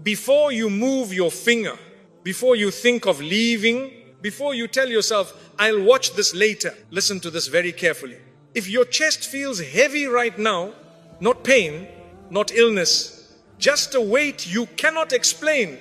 before you move your finger, before you think of leaving, before you tell yourself, I'll watch this later, listen to this very carefully. If your chest feels heavy right now, not pain, not illness, just a weight you cannot explain.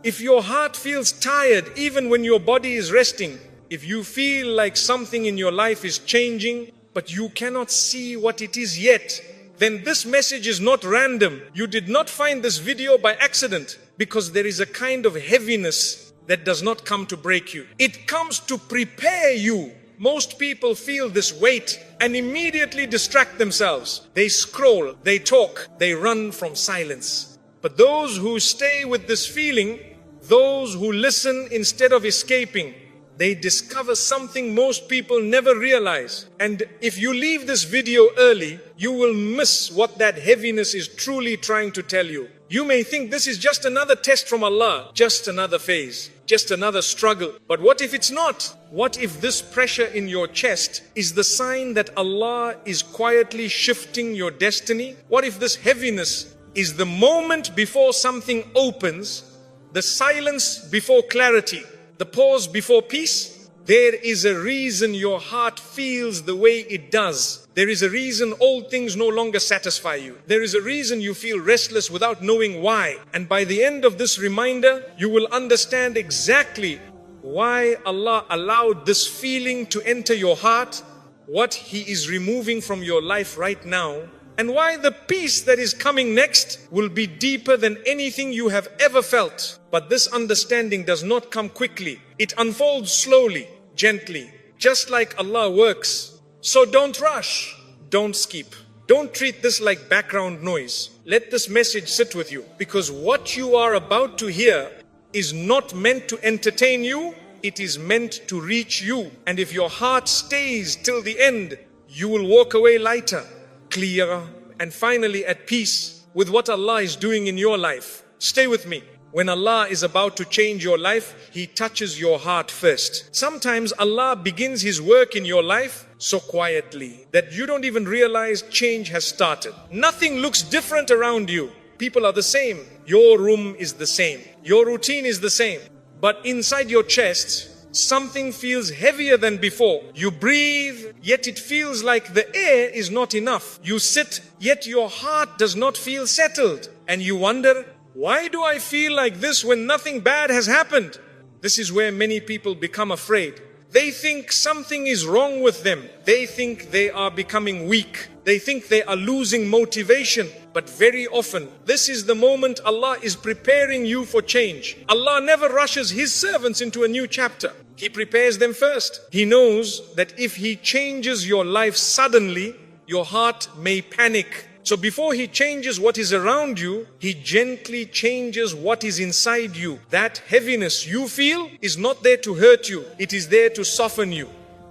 If your heart feels tired even when your body is resting, if you feel like something in your life is changing, but you cannot see what it is yet, then this message is not random. You did not find this video by accident, because there is a kind of heaviness that does not come to break you. It comes to prepare you. Most people feel this weight and immediately distract themselves. They scroll, they talk, they run from silence. But those who stay with this feeling, those who listen instead of escaping, they discover something most people never realize. And if you leave this video early, you will miss what that heaviness is truly trying to tell you. You may think this is just another test from Allah, just another phase, just another struggle. But what if it's not? What if this pressure in your chest is the sign that Allah is quietly shifting your destiny? What if this heaviness is the moment before something opens, the silence before clarity, the pause before peace? There is a reason your heart feels the way it does. There is a reason old things no longer satisfy you. There is a reason you feel restless without knowing why. And by the end of this reminder, you will understand exactly why Allah allowed this feeling to enter your heart, what He is removing from your life right now, and why the peace that is coming next will be deeper than anything you have ever felt. But this understanding does not come quickly. It unfolds slowly, gently, just like Allah works. So don't rush, don't skip. Don't treat this like background noise. Let this message sit with you, because what you are about to hear is not meant to entertain you, it is meant to reach you. And if your heart stays till the end, you will walk away lighter, clearer, and finally at peace with what Allah is doing in your life. Stay with me. When Allah is about to change your life, He touches your heart first. Sometimes Allah begins His work in your life so quietly that you don't even realize change has started. Nothing looks different around you. People are the same. Your room is the same. Your routine is the same. But inside your chest, something feels heavier than before. You breathe, yet it feels like the air is not enough. You sit, yet your heart does not feel settled. And you wonder, why do I feel like this when nothing bad has happened? This is where many people become afraid. They think something is wrong with them. They think they are becoming weak. They think they are losing motivation. But very often, this is the moment Allah is preparing you for change. Allah never rushes His servants into a new chapter. He prepares them first. He knows that if He changes your life suddenly, your heart may panic. So before He changes what is around you, He gently changes what is inside you. That heaviness you feel is not there to hurt you. It is there to soften you.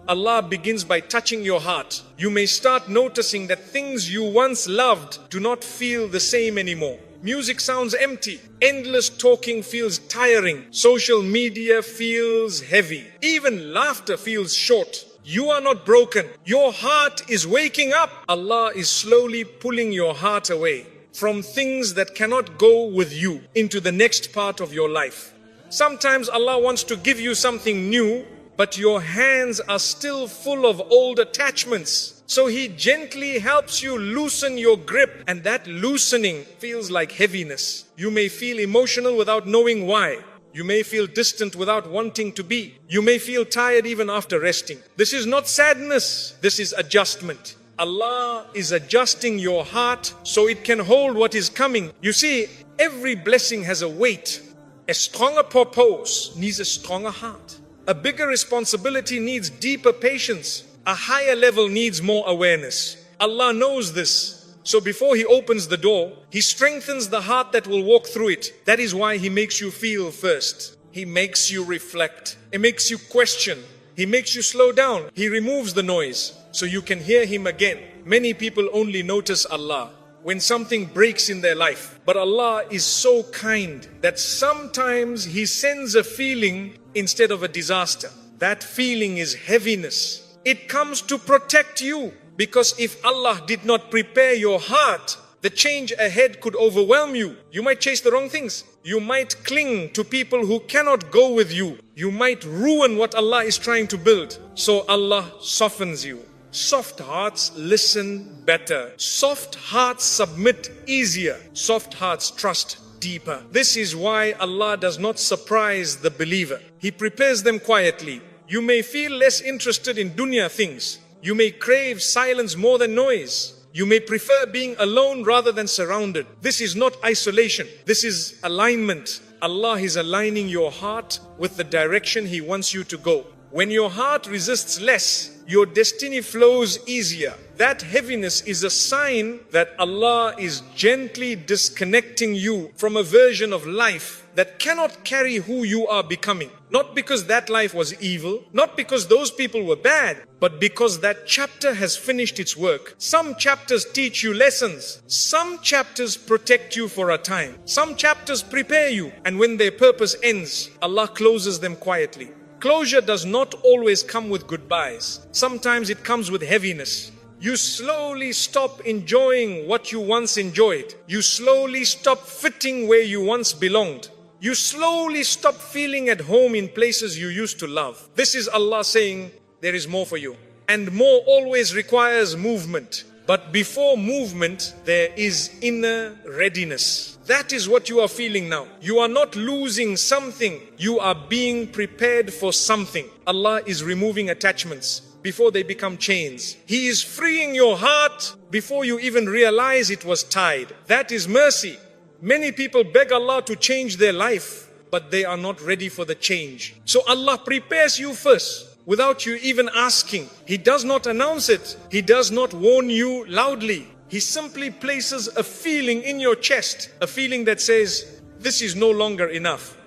Allah begins by touching your heart. You may start noticing that things you once loved do not feel the same anymore. Music sounds empty. Endless talking feels tiring. Social media feels heavy. Even laughter feels short. You are not broken. Your heart is waking up. Allah is slowly pulling your heart away from things that cannot go with you into the next part of your life. Sometimes Allah wants to give you something new, but your hands are still full of old attachments. So He gently helps you loosen your grip, and that loosening feels like heaviness. You may feel emotional without knowing why. You may feel distant without wanting to be. You may feel tired even after resting. This is not sadness. This is adjustment. Allah is adjusting your heart so it can hold what is coming. You see, every blessing has a weight. A stronger purpose needs a stronger heart. A bigger responsibility needs deeper patience. A higher level needs more awareness. Allah knows this. So before He opens the door, He strengthens the heart that will walk through it. That is why He makes you feel first. He makes you reflect. He makes you question. He makes you slow down. He removes the noise so you can hear Him again. Many people only notice Allah when something breaks in their life. But Allah is so kind that sometimes He sends a feeling instead of a disaster. That feeling is heaviness. It comes to protect you. Because if Allah did not prepare your heart, The change ahead could overwhelm you. You might chase the wrong things. You might cling to people who cannot go with you. You might ruin what Allah is trying to build. So Allah softens you. Soft hearts listen better. Soft hearts submit easier. Soft hearts trust deeper. This is why Allah does not surprise the believer. He prepares them quietly. You may feel less interested in dunya things. You may crave silence more than noise. You may prefer being alone rather than surrounded. This is not isolation. This is alignment. Allah is aligning your heart with the direction He wants you to go. When your heart resists less, your destiny flows easier. That heaviness is a sign that Allah is gently disconnecting you from a version of life that cannot carry who you are becoming. Not because that life was evil, not because those people were bad, but because that chapter has finished its work. Some chapters teach you lessons. Some chapters protect you for a time. Some chapters prepare you, and when their purpose ends, Allah closes them quietly. Closure does not always come with goodbyes. Sometimes it comes with heaviness. You slowly stop enjoying what you once enjoyed. You slowly stop fitting where you once belonged. You slowly stop feeling at home in places you used to love. This is Allah saying, there is more for you. And more always requires movement. But before movement, there is inner readiness. That is what you are feeling now. You are not losing something. You are being prepared for something. Allah is removing attachments before they become chains. He is freeing your heart before you even realize it was tied. That is mercy. Many people beg Allah to change their life, but they are not ready for the change. So Allah prepares you first. Without you even asking. He does not announce it. He does not warn you loudly. He simply places a feeling in your chest. A feeling that says, this is no longer enough.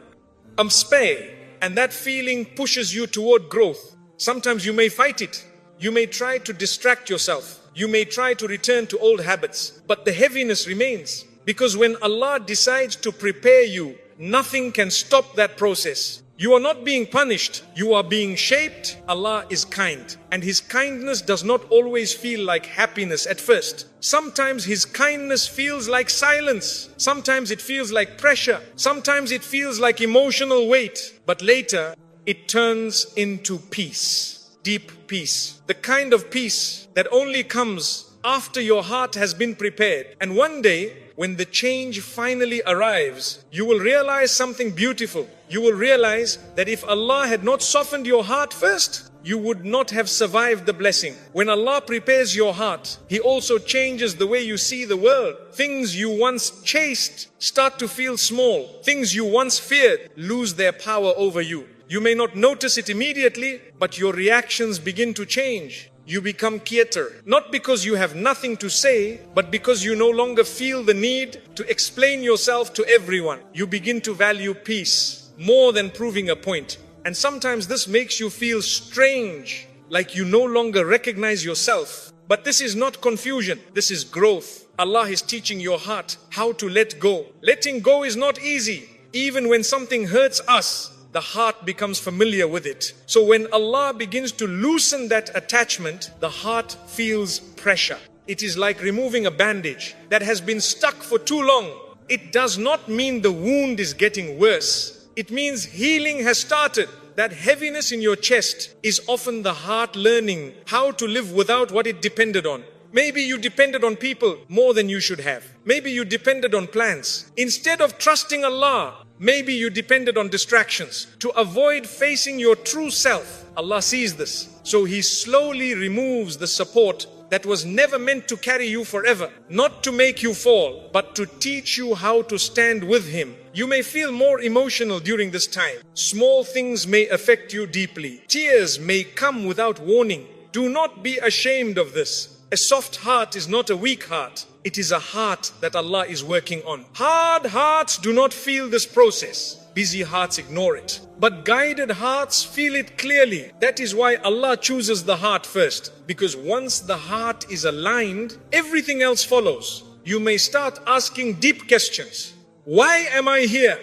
I'm spare. And that feeling pushes you toward growth. Sometimes you may fight it. You may try to distract yourself. You may try to return to old habits. But the heaviness remains. Because when Allah decides to prepare you, nothing can stop that process. You are not being punished. You are being shaped. Allah is kind. And His kindness does not always feel like happiness at first. Sometimes His kindness feels like silence. Sometimes it feels like pressure. Sometimes it feels like emotional weight. But later, it turns into peace. Deep peace. The kind of peace that only comes after your heart has been prepared. And one day, when the change finally arrives, you will realize something beautiful. You will realize that if Allah had not softened your heart first, you would not have survived the blessing. When Allah prepares your heart, He also changes the way you see the world. Things you once chased start to feel small. Things you once feared lose their power over you. You may not notice it immediately, but your reactions begin to change. You become quieter, not because you have nothing to say, but because you no longer feel the need to explain yourself to everyone. You begin to value peace more than proving a point. And sometimes this makes you feel strange, like you no longer recognize yourself. But this is not confusion, this is growth. Allah is teaching your heart how to let go. Letting go is not easy. Even when something hurts us, the heart becomes familiar with it. So when Allah begins to loosen that attachment, the heart feels pressure. It is like removing a bandage that has been stuck for too long. It does not mean the wound is getting worse. It means healing has started. That heaviness in your chest is often the heart learning how to live without what it depended on. Maybe you depended on people more than you should have. Maybe you depended on plans. Instead of trusting Allah, maybe you depended on distractions to avoid facing your true self. Allah sees this. So He slowly removes the support that was never meant to carry you forever. Not to make you fall, but to teach you how to stand with Him. You may feel more emotional during this time. Small things may affect you deeply. Tears may come without warning. Do not be ashamed of this. A soft heart is not a weak heart. It is a heart that Allah is working on. Hard hearts do not feel this process. Busy hearts ignore it. But guided hearts feel it clearly. That is why Allah chooses the heart first. Because once the heart is aligned, everything else follows. You may start asking deep questions. Why am I here?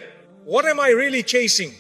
What am I really chasing?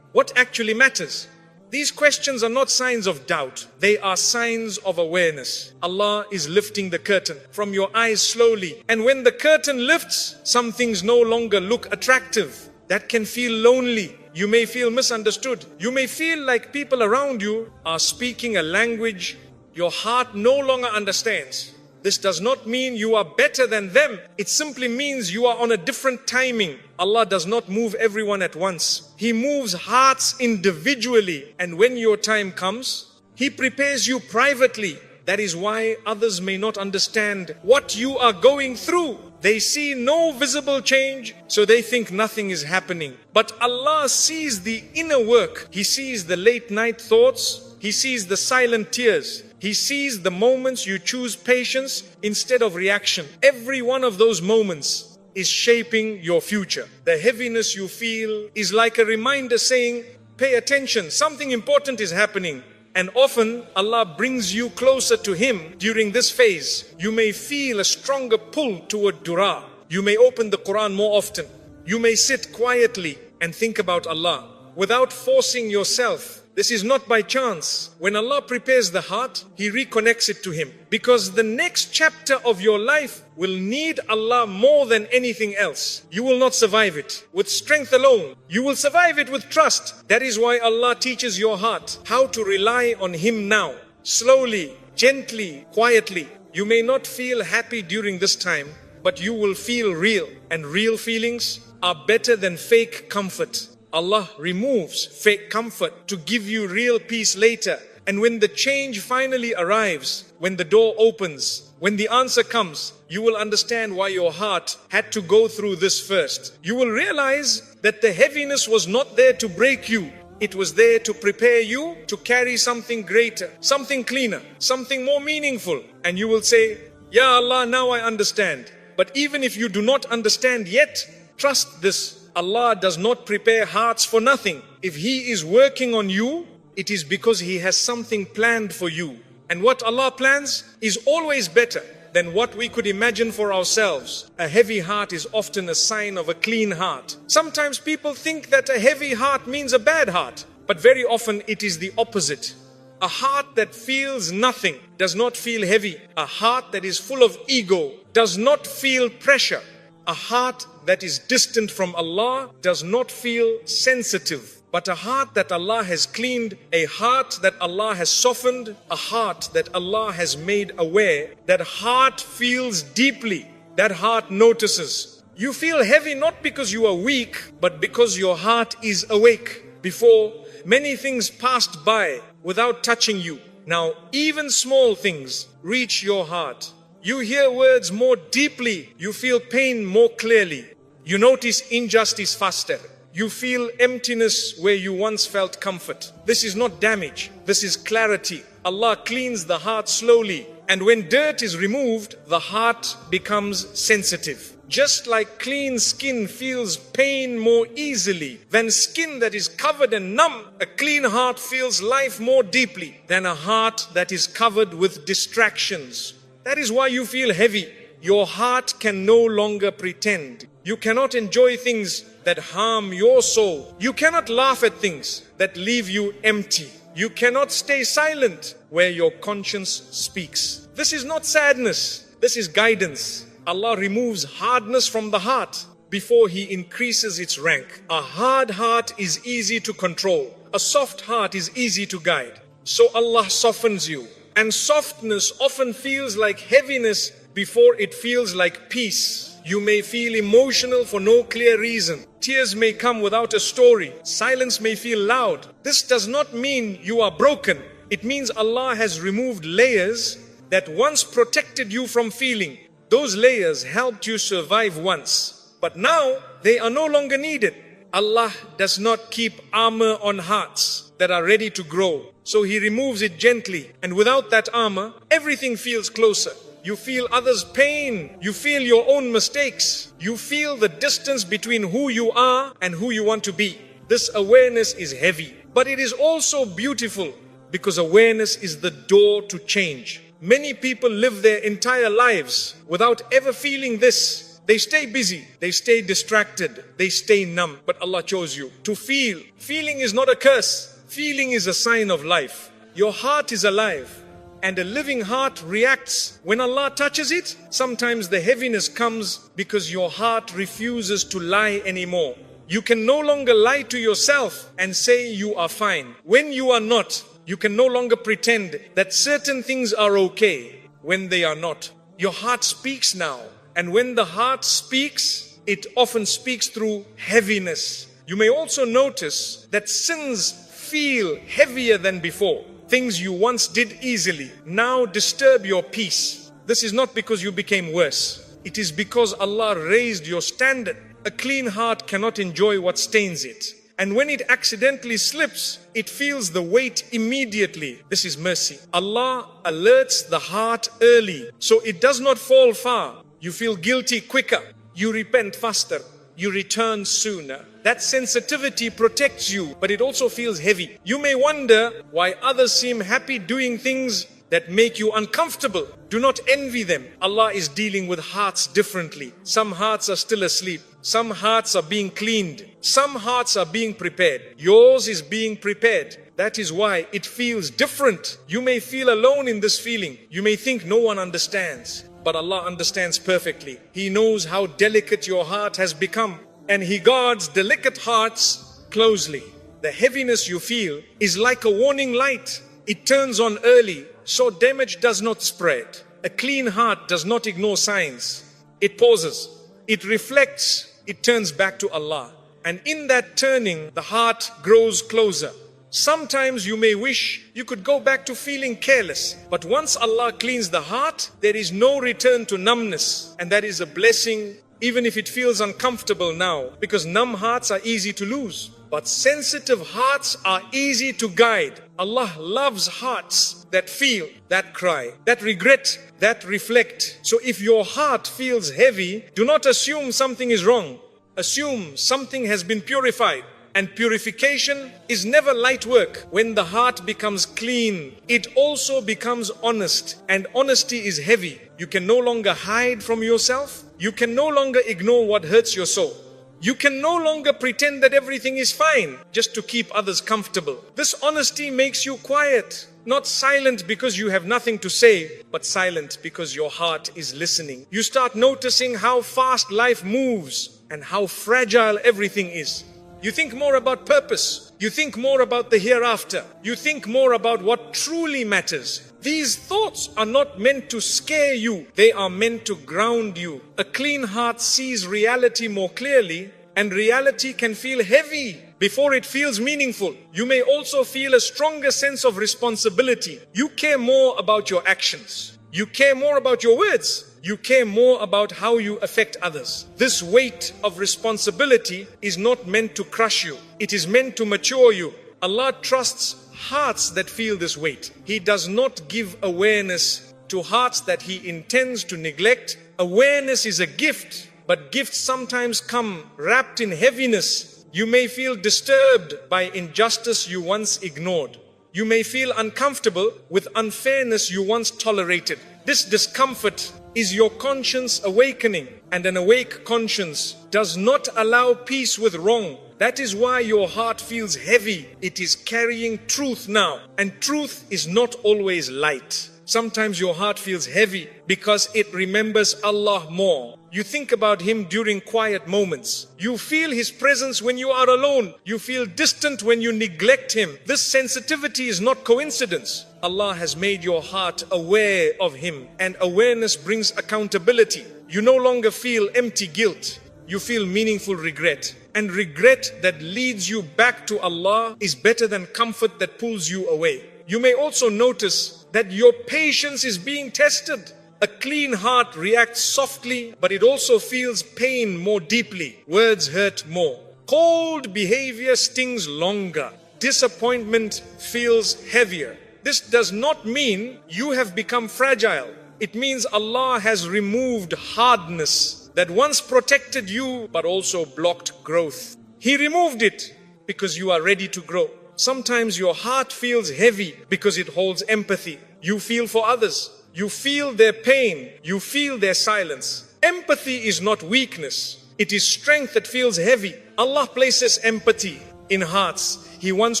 What actually matters? These questions are not signs of doubt. They are signs of awareness. Allah is lifting the curtain from your eyes slowly. And when the curtain lifts, some things no longer look attractive. That can feel lonely. You may feel misunderstood. You may feel like people around you are speaking a language your heart no longer understands. This does not mean you are better than them. It simply means you are on a different timing. Allah does not move everyone at once. He moves hearts individually. And when your time comes, He prepares you privately. That is why others may not understand what you are going through. They see no visible change, so they think nothing is happening. But Allah sees the inner work. He sees the late night thoughts. He sees the silent tears. He sees the moments you choose patience instead of reaction. Every one of those moments is shaping your future. The heaviness you feel is like a reminder saying, pay attention, something important is happening. And often Allah brings you closer to Him during this phase. You may feel a stronger pull toward dua. You may open the Quran more often. You may sit quietly and think about Allah without forcing yourself. This is not by chance. When Allah prepares the heart, He reconnects it to Him. Because the next chapter of your life will need Allah more than anything else. You will not survive it with strength alone. You will survive it with trust. That is why Allah teaches your heart how to rely on Him now. Slowly, gently, quietly. You may not feel happy during this time, but you will feel real. And real feelings are better than fake comfort. Allah removes fake comfort to give you real peace later. And when the change finally arrives, when the door opens, when the answer comes, you will understand why your heart had to go through this first. You will realize that the heaviness was not there to break you. It was there to prepare you to carry something greater, something cleaner, something more meaningful. And you will say, Ya Allah, now I understand. But even if you do not understand yet, trust this. Allah does not prepare hearts for nothing. If He is working on you, it is because He has something planned for you. And what Allah plans is always better than what we could imagine for ourselves. A heavy heart is often a sign of a clean heart. Sometimes people think that a heavy heart means a bad heart, but very often it is the opposite. A heart that feels nothing does not feel heavy. A heart that is full of ego does not feel pressure. A heart that is distant from Allah does not feel sensitive. But a heart that Allah has cleaned, a heart that Allah has softened, a heart that Allah has made aware, that heart feels deeply, that heart notices. You feel heavy not because you are weak, but because your heart is awake. Before, many things passed by without touching you. Now, even small things reach your heart. You hear words more deeply. You feel pain more clearly. You notice injustice faster. You feel emptiness where you once felt comfort. This is not damage. This is clarity. Allah cleans the heart slowly. And when dirt is removed, the heart becomes sensitive. Just like clean skin feels pain more easily than skin that is covered and numb, a clean heart feels life more deeply than a heart that is covered with distractions. That is why you feel heavy. Your heart can no longer pretend. You cannot enjoy things that harm your soul. You cannot laugh at things that leave you empty. You cannot stay silent where your conscience speaks. This is not sadness. This is guidance. Allah removes hardness from the heart before He increases its rank. A hard heart is easy to control. A soft heart is easy to guide. So Allah softens you. And softness often feels like heaviness before it feels like peace. You may feel emotional for no clear reason. Tears may come without a story. Silence may feel loud. This does not mean you are broken. It means Allah has removed layers that once protected you from feeling. Those layers helped you survive once, but now they are no longer needed. Allah does not keep armor on hearts that are ready to grow. So He removes it gently, and without that armor, everything feels closer. You feel others' pain. You feel your own mistakes. You feel the distance between who you are and who you want to be. This awareness is heavy, but it is also beautiful because awareness is the door to change. Many people live their entire lives without ever feeling this. They stay busy, they stay distracted, they stay numb. But Allah chose you to feel. Feeling is not a curse. Feeling is a sign of life. Your heart is alive, and a living heart reacts when Allah touches it. Sometimes the heaviness comes because your heart refuses to lie anymore. You can no longer lie to yourself and say you are fine when you are not. You can no longer pretend that certain things are okay when they are not. Your heart speaks now, and when the heart speaks, it often speaks through heaviness. You may also notice that sins feel heavier than before. Things you once did easily now disturb your peace. This is not because you became worse. It is because Allah raised your standard. A clean heart cannot enjoy what stains it. And when it accidentally slips, it feels the weight immediately. This is mercy. Allah alerts the heart early, so it does not fall far. You feel guilty quicker. You repent faster. You return sooner. That sensitivity protects you, but it also feels heavy. You may wonder why others seem happy doing things that make you uncomfortable. Do not envy them. Allah is dealing with hearts differently. Some hearts are still asleep. Some hearts are being cleaned. Some hearts are being prepared. Yours is being prepared. That is why it feels different. You may feel alone in this feeling. You may think no one understands. But Allah understands perfectly. He knows how delicate your heart has become, and He guards delicate hearts closely. The heaviness you feel is like a warning light. It turns on early, so damage does not spread. A clean heart does not ignore signs. It pauses. It reflects. It turns back to Allah. And in that turning, the heart grows closer. Sometimes you may wish you could go back to feeling careless. But once Allah cleans the heart, there is no return to numbness. And that is a blessing, even if it feels uncomfortable now, because numb hearts are easy to lose. But sensitive hearts are easy to guide. Allah loves hearts that feel, that cry, that regret, that reflect. So if your heart feels heavy, do not assume something is wrong. Assume something has been purified. And purification is never light work. When the heart becomes clean, it also becomes honest. And honesty is heavy. You can no longer hide from yourself. You can no longer ignore what hurts your soul. You can no longer pretend that everything is fine just to keep others comfortable. This honesty makes you quiet. Not silent because you have nothing to say, but silent because your heart is listening. You start noticing how fast life moves and how fragile everything is. You think more about purpose. You think more about the hereafter. You think more about what truly matters. These thoughts are not meant to scare you. They are meant to ground you. A clean heart sees reality more clearly, and reality can feel heavy before it feels meaningful. You may also feel a stronger sense of responsibility. You care more about your actions. You care more about your words. You care more about how you affect others. This weight of responsibility is not meant to crush you. It is meant to mature you. Allah trusts hearts that feel this weight. He does not give awareness to hearts that He intends to neglect. Awareness is a gift, but gifts sometimes come wrapped in heaviness. You may feel disturbed by injustice you once ignored. You may feel uncomfortable with unfairness you once tolerated. This discomfort is your conscience awakening, and an awake conscience does not allow peace with wrong. That is why your heart feels heavy. It is carrying truth now, and truth is not always light. Sometimes your heart feels heavy because it remembers Allah more. You think about Him during quiet moments. You feel His presence when you are alone. You feel distant when you neglect Him. This sensitivity is not coincidence. Allah has made your heart aware of Him, and awareness brings accountability. You no longer feel empty guilt. You feel meaningful regret. And regret that leads you back to Allah is better than comfort that pulls you away. You may also notice that your patience is being tested. A clean heart reacts softly, but it also feels pain more deeply. Words hurt more. Cold behavior stings longer. Disappointment feels heavier. This does not mean you have become fragile. It means Allah has removed hardness that once protected you but also blocked growth. He removed it because you are ready to grow. Sometimes your heart feels heavy because it holds empathy. You feel for others. You feel their pain. You feel their silence. Empathy is not weakness. It is strength that feels heavy. Allah places empathy in hearts He wants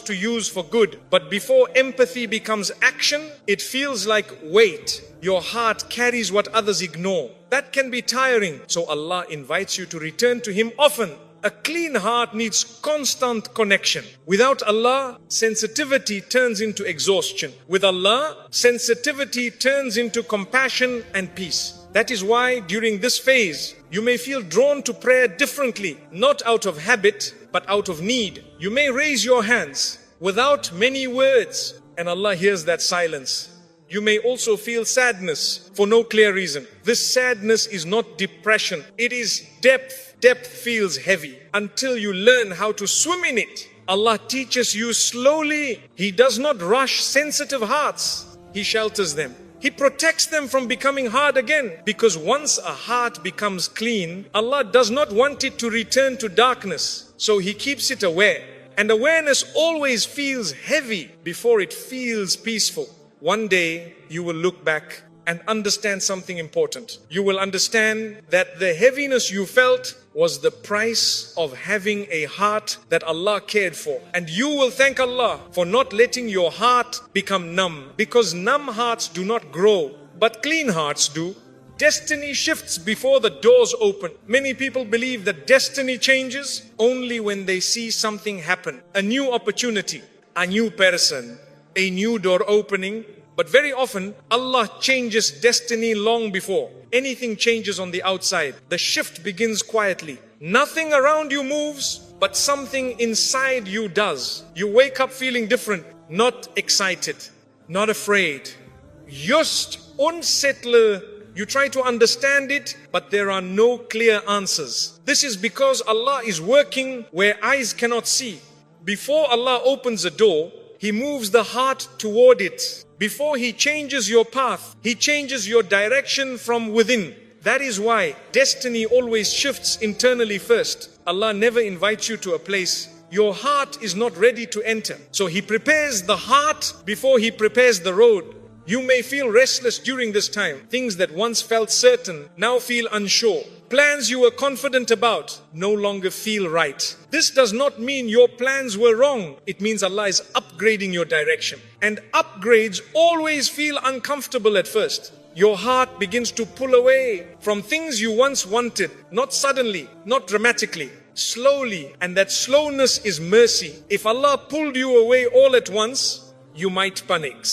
to use for good. But before empathy becomes action, it feels like weight. Your heart carries what others ignore. That can be tiring. So Allah invites you to return to Him often. A clean heart needs constant connection. Without Allah, sensitivity turns into exhaustion. With Allah, sensitivity turns into compassion and peace. That is why during this phase, you may feel drawn to prayer differently, not out of habit, but out of need. You may raise your hands without many words, and Allah hears that silence. You may also feel sadness for no clear reason. This sadness is not depression, it is depth. Depth feels heavy until you learn how to swim in it. Allah teaches you slowly. He does not rush sensitive hearts. He shelters them. He protects them from becoming hard again. Because once a heart becomes clean, Allah does not want it to return to darkness. So He keeps it aware. And awareness always feels heavy before it feels peaceful. One day you will look back and understand something important. You will understand that the heaviness you felt was the price of having a heart that Allah cared for. And you will thank Allah for not letting your heart become numb. Because numb hearts do not grow, but clean hearts do. Destiny shifts before the doors open. Many people believe that destiny changes only when they see something happen. A new opportunity, a new person, a new door opening. But very often, Allah changes destiny long before anything changes on the outside. The shift begins quietly. Nothing around you moves, but something inside you does. You wake up feeling different, not excited, not afraid. Just unsettled. You try to understand it, but there are no clear answers. This is because Allah is working where eyes cannot see. Before Allah opens a door, He moves the heart toward it. Before He changes your path, He changes your direction from within. That is why destiny always shifts internally first. Allah never invites you to a place your heart is not ready to enter. So He prepares the heart before He prepares the road. You may feel restless during this time. Things that once felt certain now feel unsure. Plans you were confident about no longer feel right. This does not mean your plans were wrong. It means Allah is upgrading your direction. And upgrades always feel uncomfortable at first. Your heart begins to pull away from things you once wanted. Not suddenly, not dramatically, slowly. And that slowness is mercy. If Allah pulled you away all at once, you might panic.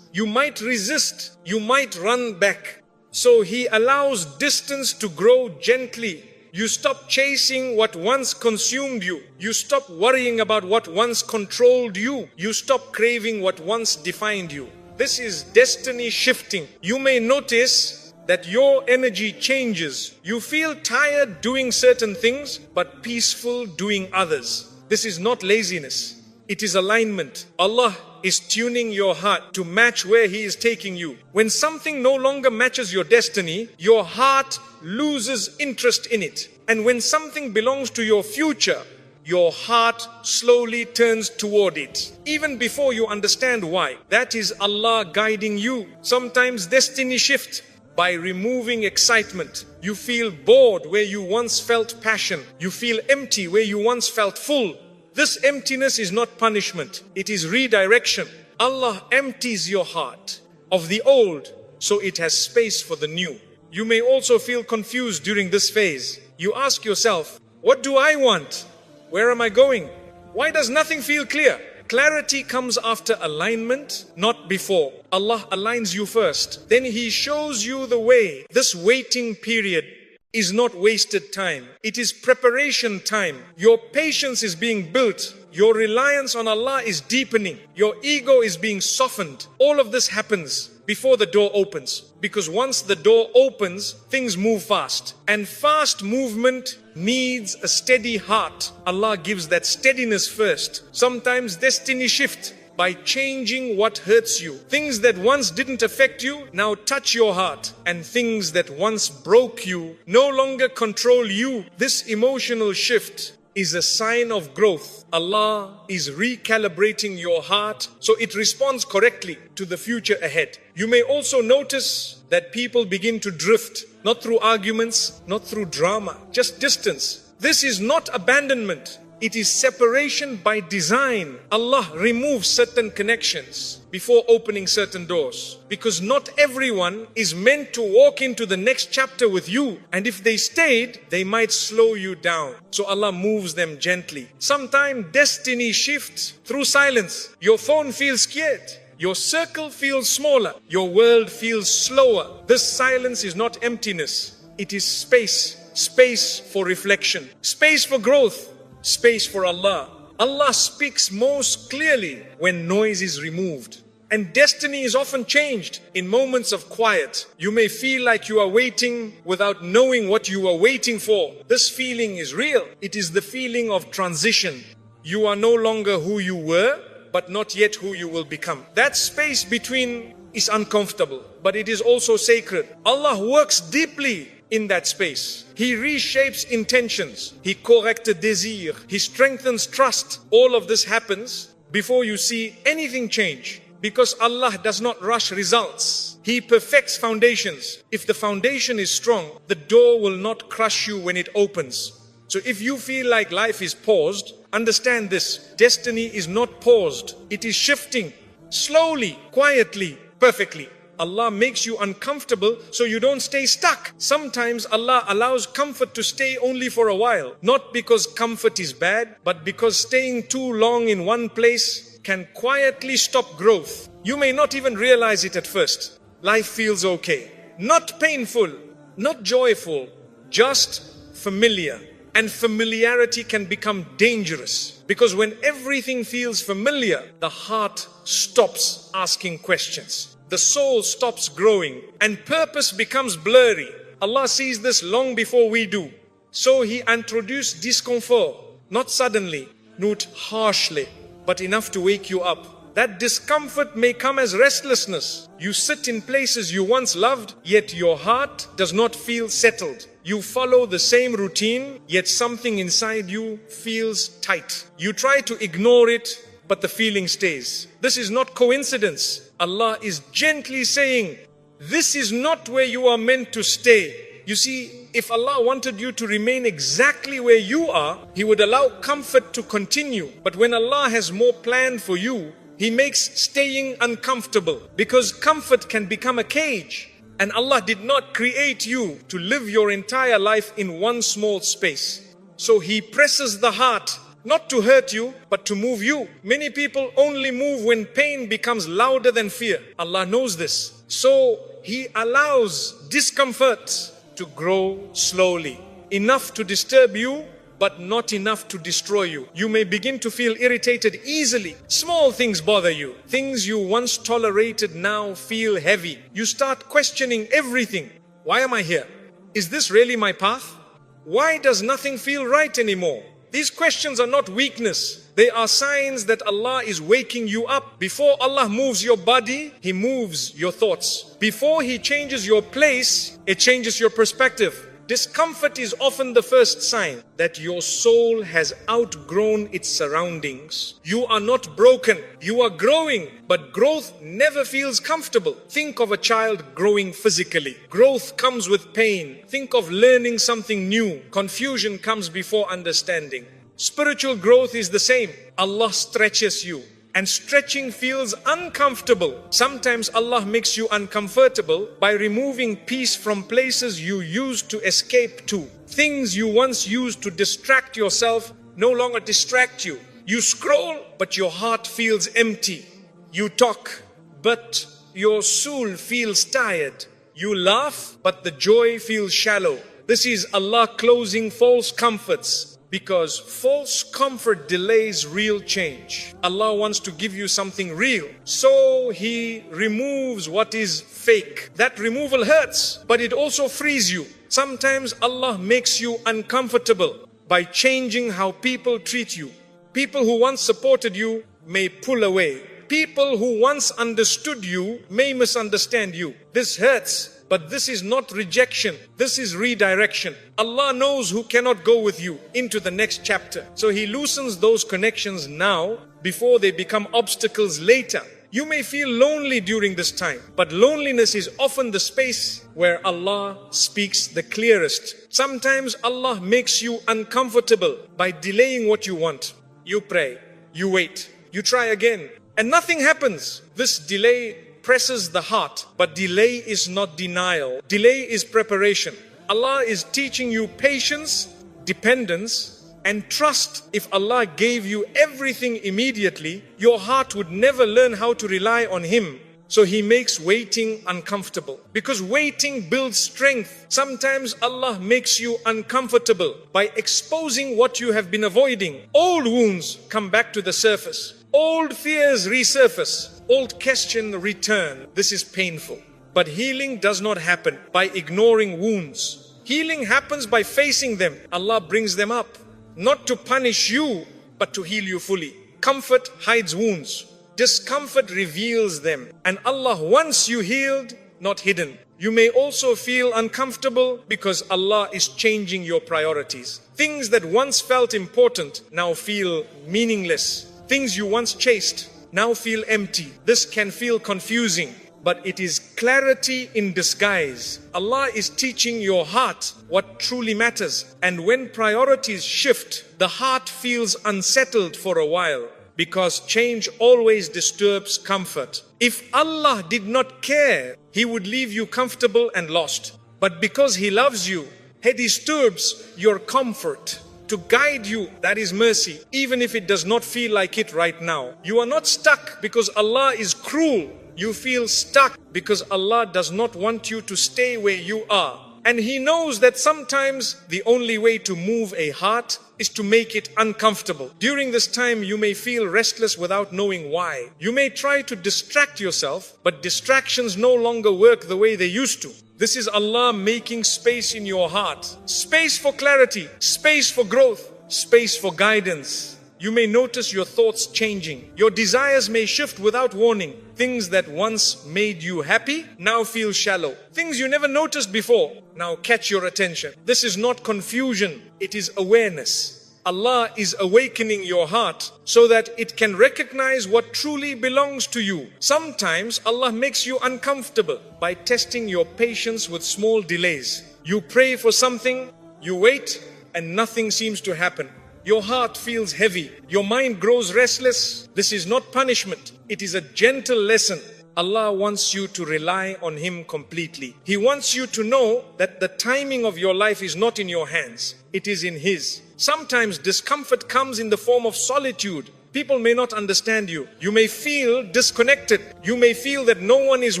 You might resist. You might run back. So He allows distance to grow gently. You stop chasing what once consumed you. You stop worrying about what once controlled you. You stop craving what once defined you. This is destiny shifting. You may notice that your energy changes. You feel tired doing certain things, but peaceful doing others. This is not laziness. It is alignment. Allah is tuning your heart to match where He is taking you. When something no longer matches your destiny, your heart loses interest in it. And when something belongs to your future, your heart slowly turns toward it, even before you understand why. That is Allah guiding you. Sometimes destiny shifts by removing excitement. You feel bored where you once felt passion. You feel empty where you once felt full. This emptiness is not punishment, it is redirection. Allah empties your heart of the old so it has space for the new. You may also feel confused during this phase. You ask yourself, what do I want? Where am I going? Why does nothing feel clear? Clarity comes after alignment, not before. Allah aligns you first, then He shows you the way. This waiting period is not wasted time. It is preparation time. Your patience is being built. Your reliance on Allah is deepening. Your ego is being softened. All of this happens before the door opens. Because once the door opens, things move fast. And fast movement needs a steady heart. Allah gives that steadiness first. Sometimes destiny shifts by changing what hurts you. Things that once didn't affect you now touch your heart. And things that once broke you no longer control you. This emotional shift is a sign of growth. Allah is recalibrating your heart so it responds correctly to the future ahead. You may also notice that people begin to drift, not through arguments, not through drama, just distance. This is not abandonment. It is separation by design. Allah removes certain connections before opening certain doors. Because not everyone is meant to walk into the next chapter with you. And if they stayed, they might slow you down. So Allah moves them gently. Sometimes destiny shifts through silence. Your phone feels scared. Your circle feels smaller. Your world feels slower. This silence is not emptiness. It is space. Space for reflection. Space for growth. Space for Allah. Allah speaks most clearly when noise is removed. And destiny is often changed in moments of quiet. You may feel like you are waiting without knowing what you are waiting for. This feeling is real. It is the feeling of transition. You are no longer who you were, but not yet who you will become. That space between is uncomfortable, but it is also sacred. Allah works deeply in that space. He reshapes intentions. He corrects desire. He strengthens trust. All of this happens before you see anything change. Because Allah does not rush results. He perfects foundations. If the foundation is strong, the door will not crush you when it opens. So if you feel like life is paused, understand this. Destiny is not paused. It is shifting. Slowly, quietly, perfectly. Allah makes you uncomfortable so you don't stay stuck. Sometimes Allah allows comfort to stay only for a while. Not because comfort is bad, but because staying too long in one place can quietly stop growth. You may not even realize it at first. Life feels okay. Not painful, not joyful, just familiar. And familiarity can become dangerous. Because when everything feels familiar, the heart stops asking questions. The soul stops growing and purpose becomes blurry. Allah sees this long before we do. So He introduced discomfort, not suddenly, not harshly, but enough to wake you up. That discomfort may come as restlessness. You sit in places you once loved, yet your heart does not feel settled. You follow the same routine, yet something inside you feels tight. You try to ignore it, but the feeling stays. This is not coincidence. Allah is gently saying, this is not where you are meant to stay. You see, if Allah wanted you to remain exactly where you are, He would allow comfort to continue. But when Allah has more planned for you, He makes staying uncomfortable. Because comfort can become a cage. And Allah did not create you to live your entire life in one small space. So He presses the heart, not to hurt you, but to move you. Many people only move when pain becomes louder than fear. Allah knows this. So He allows discomfort to grow slowly. Enough to disturb you, but not enough to destroy you. You may begin to feel irritated easily. Small things bother you. Things you once tolerated now feel heavy. You start questioning everything. Why am I here? Is this really my path? Why does nothing feel right anymore? These questions are not weakness. They are signs that Allah is waking you up. Before Allah moves your body, He moves your thoughts. Before He changes your place, it changes your perspective. Discomfort is often the first sign that your soul has outgrown its surroundings. You are not broken. You are growing, but growth never feels comfortable. Think of a child growing physically. Growth comes with pain. Think of learning something new. Confusion comes before understanding. Spiritual growth is the same. Allah stretches you. And stretching feels uncomfortable. Sometimes Allah makes you uncomfortable by removing peace from places you used to escape to. Things you once used to distract yourself no longer distract you. You scroll, but your heart feels empty. You talk, but your soul feels tired. You laugh, but the joy feels shallow. This is Allah closing false comforts. Because false comfort delays real change. Allah wants to give you something real. So He removes what is fake. That removal hurts, but it also frees you. Sometimes Allah makes you uncomfortable by changing how people treat you. People who once supported you may pull away. People who once understood you may misunderstand you. This hurts. But this is not rejection. This is redirection. Allah knows who cannot go with you into the next chapter. So He loosens those connections now before they become obstacles later. You may feel lonely during this time, but loneliness is often the space where Allah speaks the clearest. Sometimes Allah makes you uncomfortable by delaying what you want. You pray, you wait, you try again, and nothing happens. This delay presses the heart, but delay is not denial. Delay is preparation. Allah is teaching you patience, dependence, and trust. If Allah gave you everything immediately, your heart would never learn how to rely on Him. So He makes waiting uncomfortable, because waiting builds strength. Sometimes Allah makes you uncomfortable by exposing what you have been avoiding. Old wounds come back to the surface. Old fears resurface. Old questions return. This is painful. But healing does not happen by ignoring wounds. Healing happens by facing them. Allah brings them up, not to punish you, but to heal you fully. Comfort hides wounds. Discomfort reveals them. And Allah wants you healed, not hidden. You may also feel uncomfortable because Allah is changing your priorities. Things that once felt important now feel meaningless. Things you once chased now feel empty. This can feel confusing, but it is clarity in disguise. Allah is teaching your heart what truly matters. And when priorities shift, the heart feels unsettled for a while, because change always disturbs comfort. If Allah did not care, He would leave you comfortable and lost. But because He loves you, He disturbs your comfort to guide you. That is mercy, even if it does not feel like it right now. You are not stuck because Allah is cruel. You feel stuck because Allah does not want you to stay where you are. And He knows that sometimes the only way to move a heart is to make it uncomfortable. During this time, you may feel restless without knowing why. You may try to distract yourself, but distractions no longer work the way they used to. This is Allah making space in your heart. Space for clarity, space for growth, space for guidance. You may notice your thoughts changing. Your desires may shift without warning. Things that once made you happy now feel shallow. Things you never noticed before now catch your attention. This is not confusion, it is awareness. Allah is awakening your heart so that it can recognize what truly belongs to you. Sometimes Allah makes you uncomfortable by testing your patience with small delays. You pray for something, you wait, and nothing seems to happen. Your heart feels heavy. Your mind grows restless. This is not punishment. It is a gentle lesson. Allah wants you to rely on Him completely. He wants you to know that the timing of your life is not in your hands. It is in His. Sometimes discomfort comes in the form of solitude. People may not understand you. You may feel disconnected. You may feel that no one is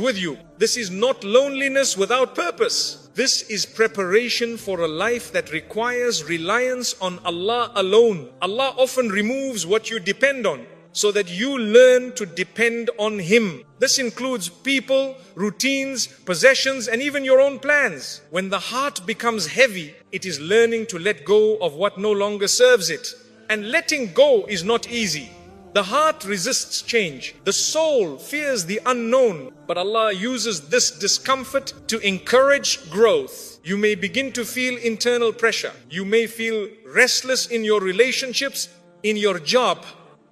with you. This is not loneliness without purpose. This is preparation for a life that requires reliance on Allah alone. Allah often removes what you depend on so that you learn to depend on Him. This includes people, routines, possessions, and even your own plans. When the heart becomes heavy, it is learning to let go of what no longer serves it. And letting go is not easy. The heart resists change. The soul fears the unknown. But Allah uses this discomfort to encourage growth. You may begin to feel internal pressure. You may feel restless in your relationships, in your job,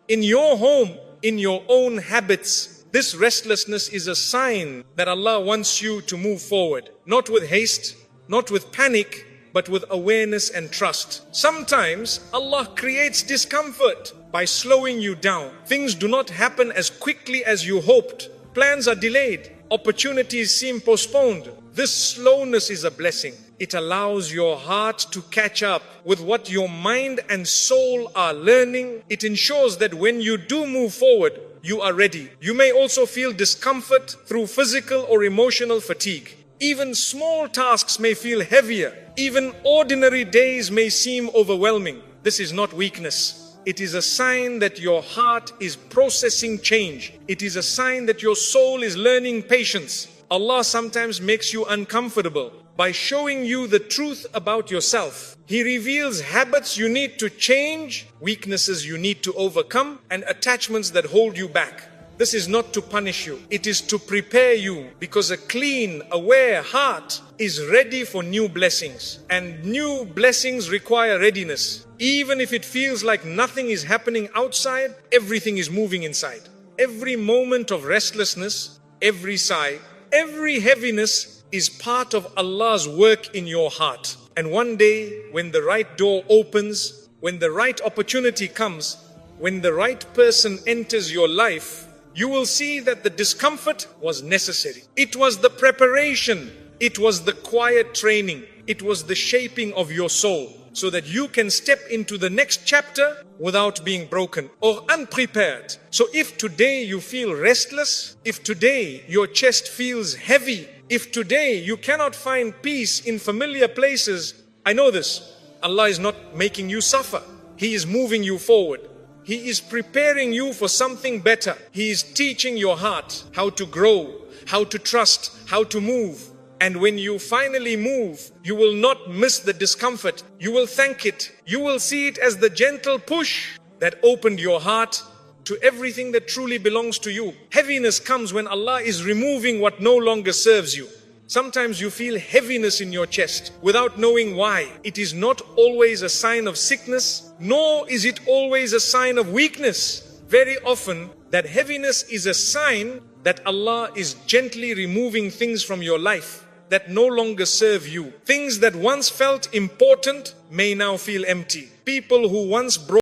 in your home, in your own habits. This restlessness is a sign that Allah wants you to move forward. Not with haste, not with panic, but with awareness and trust. Sometimes Allah creates discomfort by slowing you down. Things do not happen as quickly as you hoped. Plans are delayed. Opportunities seem postponed. This slowness is a blessing. It allows your heart to catch up with what your mind and soul are learning. It ensures that when you do move forward, you are ready. You may also feel discomfort through physical or emotional fatigue. Even small tasks may feel heavier. Even ordinary days may seem overwhelming. This is not weakness. It is a sign that your heart is processing change. It is a sign that your soul is learning patience. Allah sometimes makes you uncomfortable by showing you the truth about yourself. He reveals habits you need to change, weaknesses you need to overcome, and attachments that hold you back. This is not to punish you. It is to prepare you, because a clean, aware heart is ready for new blessings. And new blessings require readiness. Even if it feels like nothing is happening outside, everything is moving inside. every moment of restlessness, every sigh, every heaviness is part of Allah's work in your heart. And one day, when the right door opens, when the right opportunity comes, when the right person enters your life, you will see that the discomfort was necessary. It was the preparation. It was the quiet training. It was the shaping of your soul, so that you can step into the next chapter without being broken or unprepared. So if today you feel restless, if today your chest feels heavy, if today you cannot find peace in familiar places, I know this. Allah is not making you suffer. He is moving you forward. He is preparing you for something better. He is teaching your heart how to grow, how to trust, how to move. And when you finally move, you will not miss the discomfort. You will thank it. You will see it as the gentle push that opened your heart to everything that truly belongs to you. Heaviness comes when Allah is removing what no longer serves you. Sometimes you feel heaviness in your chest without knowing why. It is not always a sign of sickness, nor is it always a sign of weakness. Very often, that heaviness is a sign that Allah is gently removing things from your life that no longer serve you. Things that once felt important may now feel empty. People who once brought